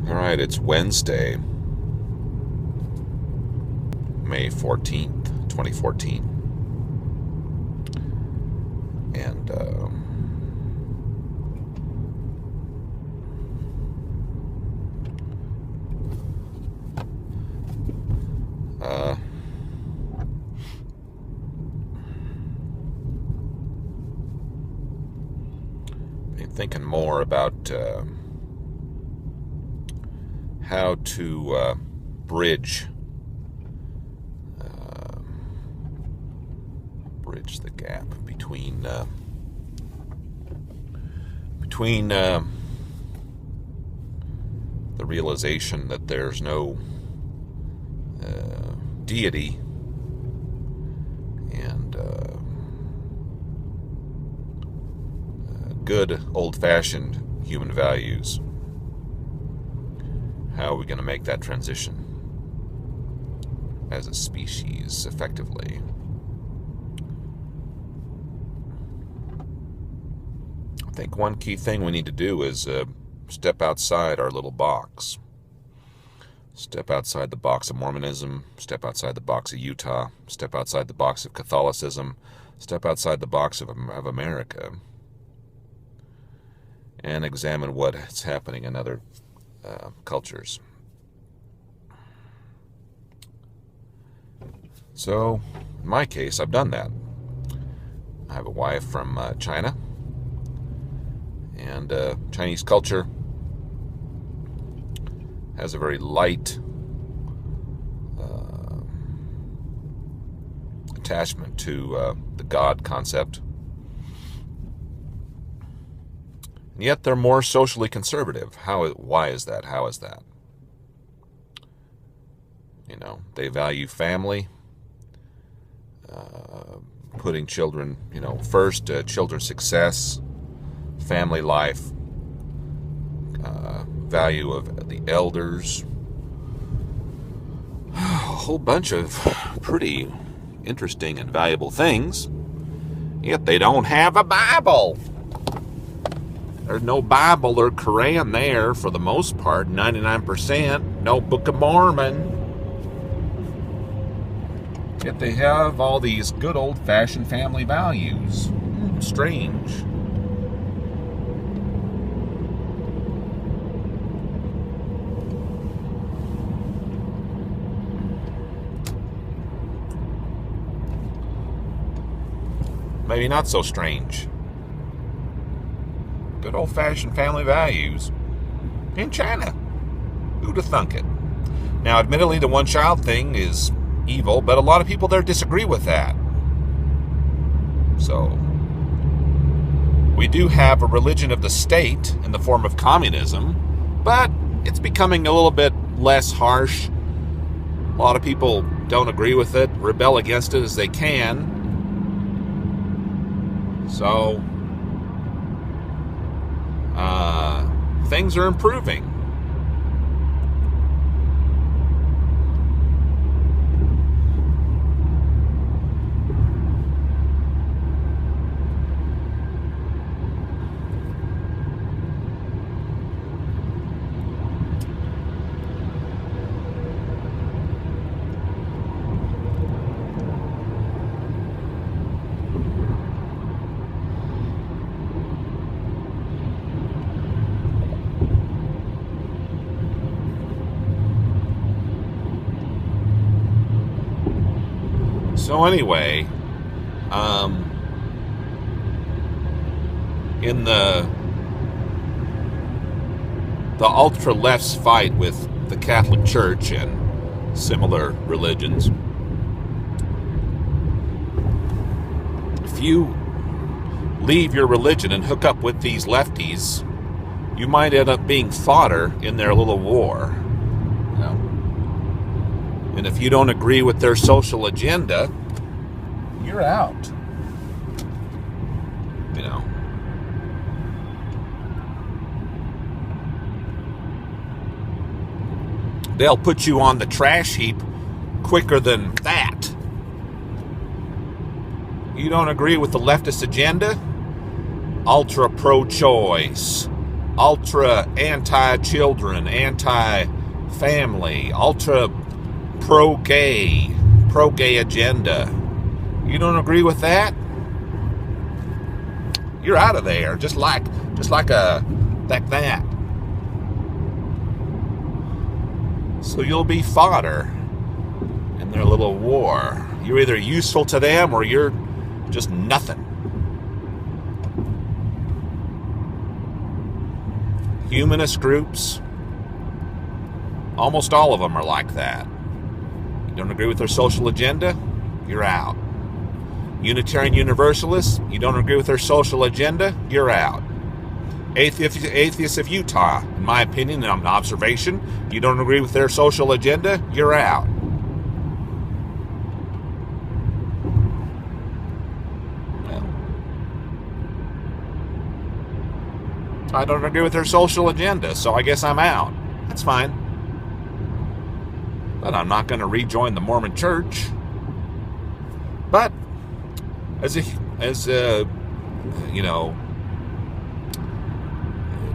All right, it's Wednesday, May 14th, 2014. And been thinking more about how to bridge the gap between the realization that there's no deity and good old-fashioned human values. How are we going to make that transition as a species effectively? I think one key thing we need to do is step outside our little box. Step outside the box of Mormonism, step outside the box of Utah, step outside the box of Catholicism, step outside the box of America, and examine what's happening in other cultures. So, in my case, I've done that. I have a wife from China, and Chinese culture has a very light attachment to the God concept. And yet they're more socially conservative. Why is that? How is that? You know, they value family, putting children, first, children's success, family life, value of the elders, a whole bunch of pretty interesting and valuable things. Yet they don't have a Bible. There's no Bible or Quran there for the most part, 99%. No Book of Mormon. Yet they have all these good old-fashioned family values. Strange. Maybe not so strange. Good old-fashioned family values in China. Who'd have thunk it? Now, admittedly, the one-child thing is evil, but a lot of people there disagree with that. So, we do have a religion of the state in the form of communism, but it's becoming a little bit less harsh. A lot of people don't agree with it, rebel against it as they can. So, things are improving. So anyway, in the ultra left's fight with the Catholic Church and similar religions, if you leave your religion and hook up with these lefties, you might end up being fodder in their little war. And if you don't agree with their social agenda, you're out. They'll put you on the trash heap quicker than that. You don't agree with the leftist agenda? Ultra pro-choice. ultra anti-children, anti-family, ultra pro-gay agenda. You don't agree with that? You're out of there, just like that. So you'll be fodder in their little war. You're either useful to them or you're just nothing. Humanist groups, almost all of them are like that. You don't agree with their social agenda, you're out. Unitarian Universalists, you don't agree with their social agenda, you're out. Atheists of Utah, in my opinion, and an observation, you don't agree with their social agenda, you're out. Well, I don't agree with their social agenda, so I guess I'm out. That's fine. But I'm not going to rejoin the Mormon Church. But as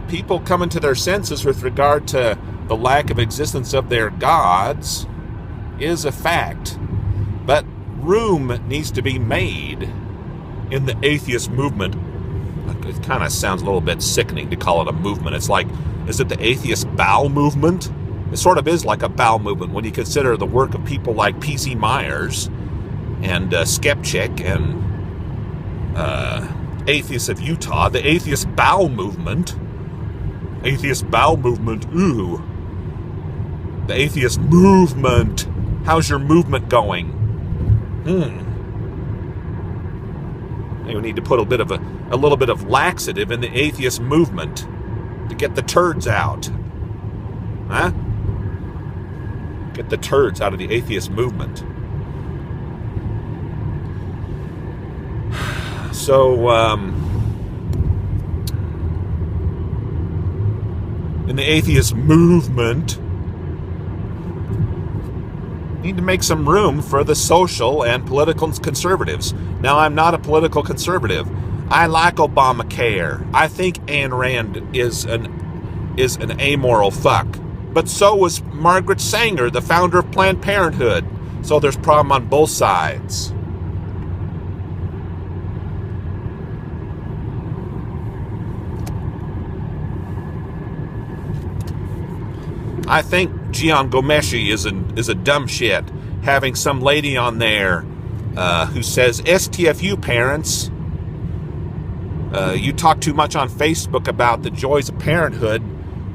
people coming to their senses with regard to the lack of existence of their gods is a fact. But room needs to be made in the atheist movement. It kind of sounds a little bit sickening to call it a movement. It's like, is it the atheist bowel movement? It sort of is like a bowel movement when you consider the work of people like P.C. Myers and Skeptic and Atheists of Utah, the atheist bowel movement. Atheist bowel movement, ooh. The atheist movement. How's your movement going? We need to put a little bit of laxative in the atheist movement to get the turds out. Huh? Get the turds out of the atheist movement. So, in the atheist movement, need to make some room for the social and political conservatives. Now, I'm not a political conservative. I like Obamacare. I think Ayn Rand is an amoral fuck. But so was Margaret Sanger, the founder of Planned Parenthood. So there's problem on both sides. I think Jian Ghomeshi is a dumb shit. Having some lady on there who says, STFU parents, you talk too much on Facebook about the joys of parenthood.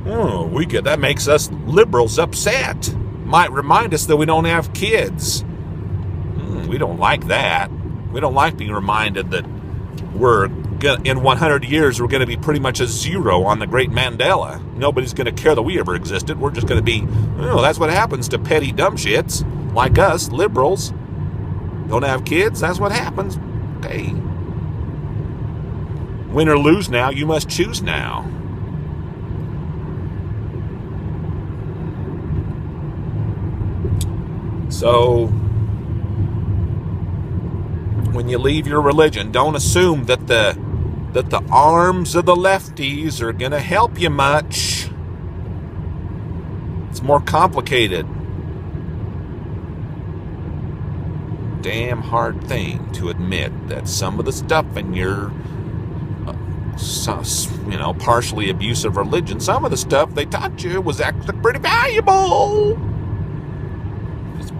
Oh, that makes us liberals upset. Might remind us that we don't have kids. We don't like that. We don't like being reminded that in 100 years, we're going to be pretty much a zero on the Great Mandela. Nobody's going to care that we ever existed. We're just going to be, that's what happens to petty dumb shits like us, liberals. Don't have kids, that's what happens. Okay. Win or lose now, you must choose now. So, when you leave your religion, don't assume that the arms of the lefties are going to help you much. It's more complicated. Damn hard thing to admit that some of the stuff in your partially abusive religion, some of the stuff they taught you was actually pretty valuable. It's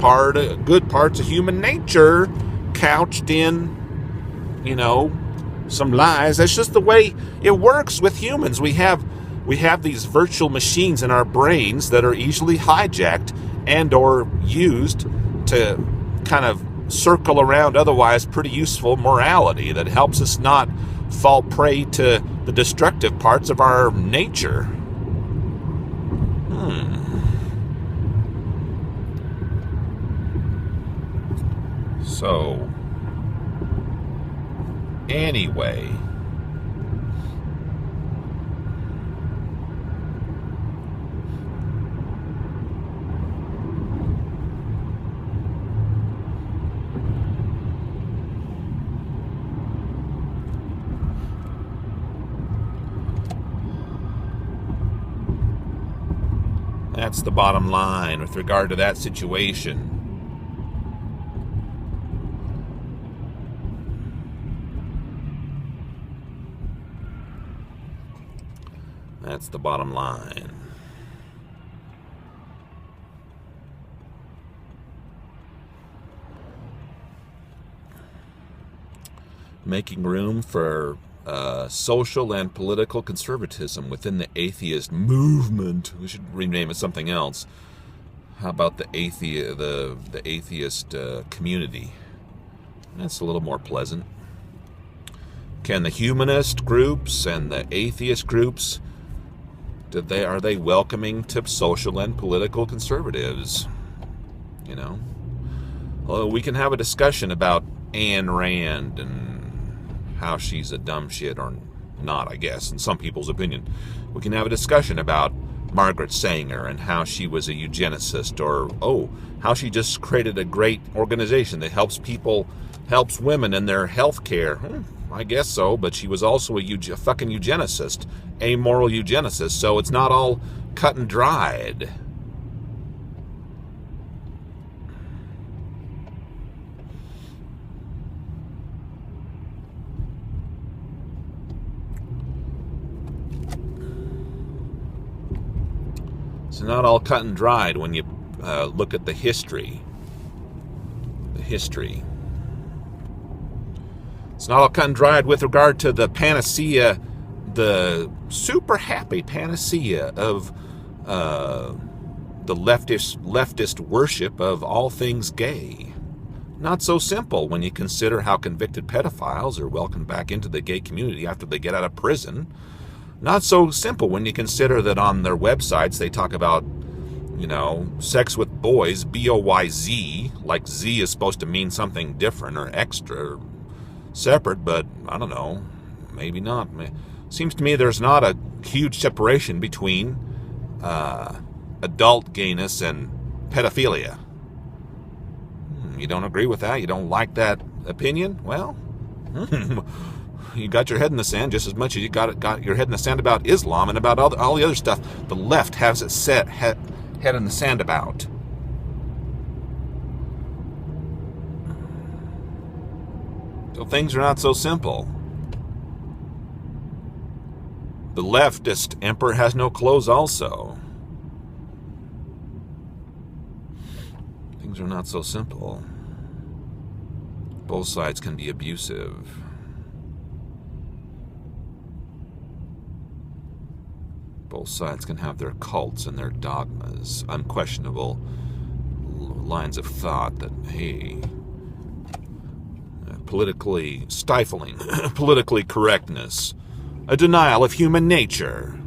good parts of human nature couched in, some lies. That's just the way it works with humans. We have these virtual machines in our brains that are easily hijacked and or used to kind of circle around otherwise pretty useful morality that helps us not fall prey to the destructive parts of our nature. So, anyway, That's the bottom line with regard to that situation. That's the bottom line. Making room for social and political conservatism within the atheist movement. We should rename it something else. How about the atheist community? That's a little more pleasant. Can the humanist groups and the atheist groups, are they welcoming to social and political conservatives? You know? Well, we can have a discussion about Ayn Rand and how she's a dumb shit or not, I guess, in some people's opinion. We can have a discussion about Margaret Sanger and how she was a eugenicist, or, how she just created a great organization that helps women in their health care. I guess so, but she was also a fucking eugenicist, amoral eugenicist, so it's not all cut and dried. It's not all cut and dried when you look at the history. It's not all cut and dried with regard to the panacea, the super happy panacea of the leftist worship of all things gay. Not so simple when you consider how convicted pedophiles are welcomed back into the gay community after they get out of prison. Not so simple when you consider that on their websites they talk about, sex with boys, B-O-Y-Z, like Z is supposed to mean something different or extra or separate, but I don't know, maybe not. Seems to me there's not a huge separation between adult gayness and pedophilia. You don't agree with that? You don't like that opinion? Well, you got your head in the sand just as much as you got your head in the sand about Islam and about all the other stuff the left has its head in the sand about. So things are not so simple. The leftist emperor has no clothes also. Things are not so simple. Both sides can be abusive. Both sides can have their cults and their dogmas, unquestionable lines of thought that, hey, politically stifling, politically correctness, a denial of human nature.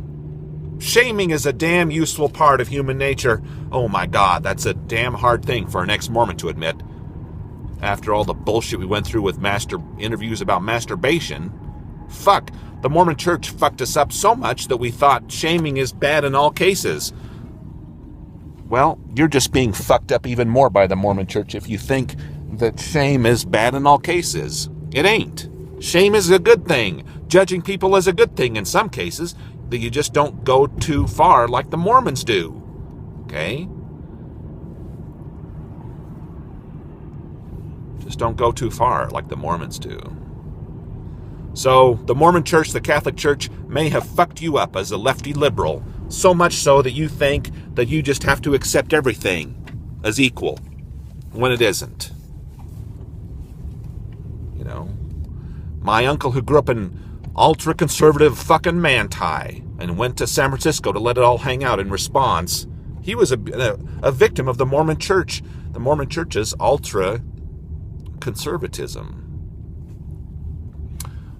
Shaming is a damn useful part of human nature. Oh my God, that's a damn hard thing for an ex-Mormon to admit. After all the bullshit we went through with interviews about masturbation, fuck, the Mormon Church fucked us up so much that we thought shaming is bad in all cases. Well, you're just being fucked up even more by the Mormon Church if you think that shame is bad in all cases. It ain't. Shame is a good thing. Judging people is a good thing in some cases, that you just don't go too far like the Mormons do. Okay? Just don't go too far like the Mormons do. So, the Mormon Church, the Catholic Church, may have fucked you up as a lefty liberal, so much so that you think that you just have to accept everything as equal, when it isn't. My uncle who grew up in ultra-conservative fucking Manti and went to San Francisco to let it all hang out in response, he was a victim of the Mormon Church, the Mormon Church's ultra-conservatism.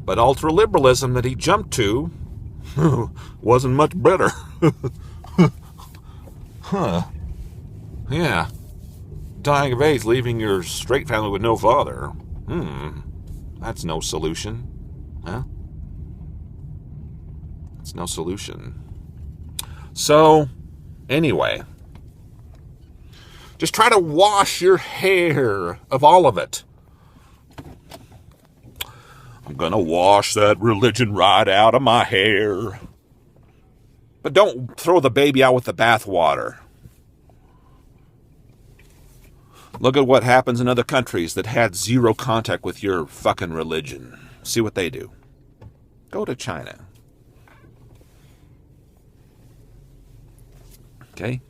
But ultra-liberalism that he jumped to wasn't much better. Huh. Yeah. Dying of AIDS, leaving your straight family with no father. That's no solution. Huh? That's no solution. So, anyway. Just try to wash your hair of all of it. I'm gonna wash that religion right out of my hair. But don't throw the baby out with the bathwater. Look at what happens in other countries that had zero contact with your fucking religion. See what they do. Go to China. Okay?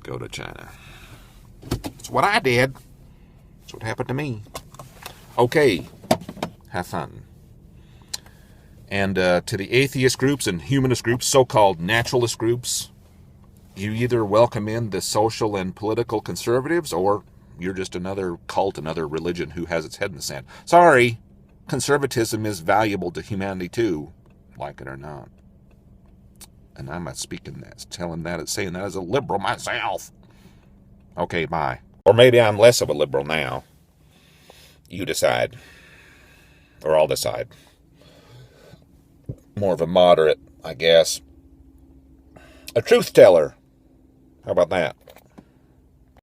Go to China. That's what I did. That's what happened to me. Okay. Have fun. And to the atheist groups and humanist groups, so-called naturalist groups, you either welcome in the social and political conservatives, or you're just another cult, another religion who has its head in the sand. Sorry, conservatism is valuable to humanity too, like it or not. And I'm not speaking that, saying that as a liberal myself. Okay, bye. Or maybe I'm less of a liberal now. You decide. Or I'll decide. More of a moderate, I guess. A truth teller. How about that?